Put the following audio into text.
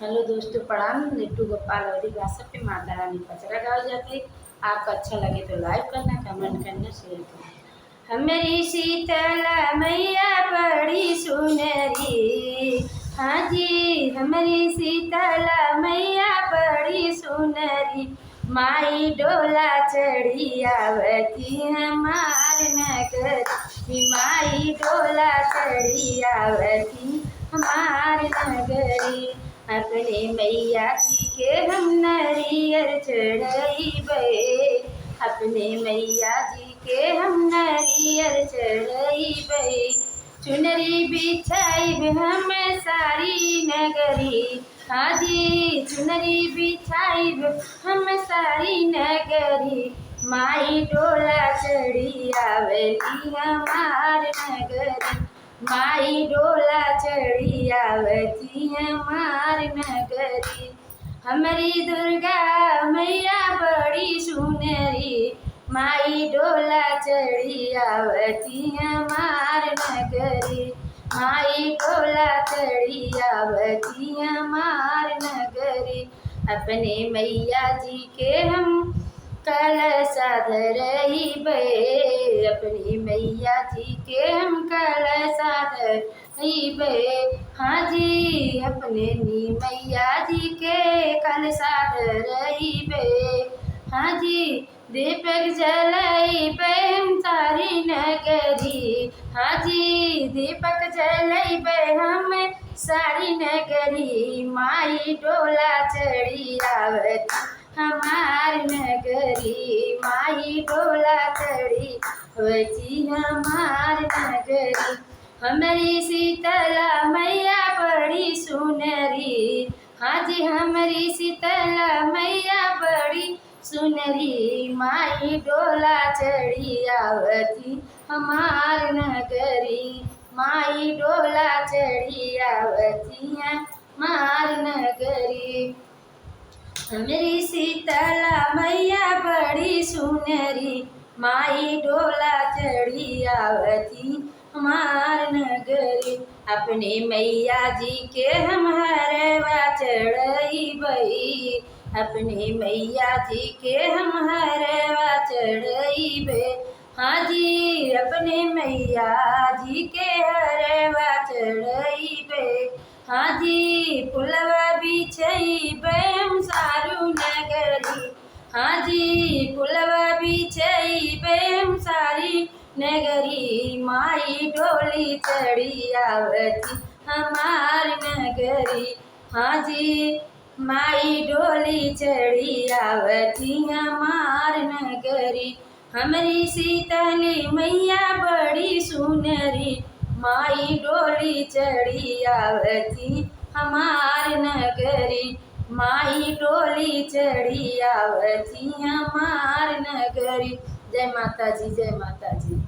Hello दोस्तों, प्रणाम। लिट्टू गोपाल अवधी भाषा पे माता रानी पचरा गाओ जाती। आपको अच्छा लगे तो लाइक करना, कमेंट करना, शेयर करना। हमारी शीतला मैया बड़ी सुनरी, हाँ जी हमारी शीतला मैया बड़ी सुनरी। माई डोला चढ़ी आवती हमार नगर, माई डोला चढ़ी आवती हमार नगरी। अपने मैया जी के हम नरियर चढ़इबे, अपने मैया जी के हम नरियर चढ़इबे। चुनरी बिछाइब हम सारी नगरी, हाँ जी चुनरी बिछाइब हम सारी नगरी। माई डोला चढ़ी आवती हमार नगरी, माई डोला चढ़ी आवती हमार नगरी। हमारी दुर्गा मैया बड़ी सुनरी, माई डोला चढ़ी आवती हमार नगरी, माई डोला चढ़ी आवती हमार नगरी। अपने मैया जी के हम कलशा धरइबे, अपनी मैया जी के हम कलशा धरइबे, हाँ जी अपने नी मैया जी के कलशा धरइबे, हाँ जी दीपक जलइबे हम सारी नगरी, हाँ जी दीपक जलइबे हम सारी नगरी। माई डोला चढ़ी आवती हमार नगरी, माई डोला चढ़ी आवती हमार नगरी। हमारी शीतला मैया बड़ी सुनरी, हाँ जी हमारी शीतला मैया बड़ी सुनरी। माई डोला चढ़ी आवती हमार नगरी, माई डोला चढ़ी आवती हमार नगरी। हमारी शीतला मैया बड़ी सुनरी, माई डोला चढ़ी आवती हमार नगरी। अपने मैया जी के हम हरवा चढ़इबे, अपने मैया जी के हम हरवा चढ़इबे, हाँ जी अपने मैया जी के हरवा चढ़इबे, हाँ जी पुलवा बिछइबे हम सारू नगरी, हाँ जी पुलवा बिछइबे हम सारी नगरी। माई डोली चढ़ी आवती हमार नगरी, हाँ जी माई डोली चढ़ी आवती हमार नगरी। हमारी शीतली मैया बड़ी सुनरी, माई डोली चढ़ी आवती हमार नगरी, माई डोली चढ़ी आवती हमार नगरी। जय माता जी, जय माता जी।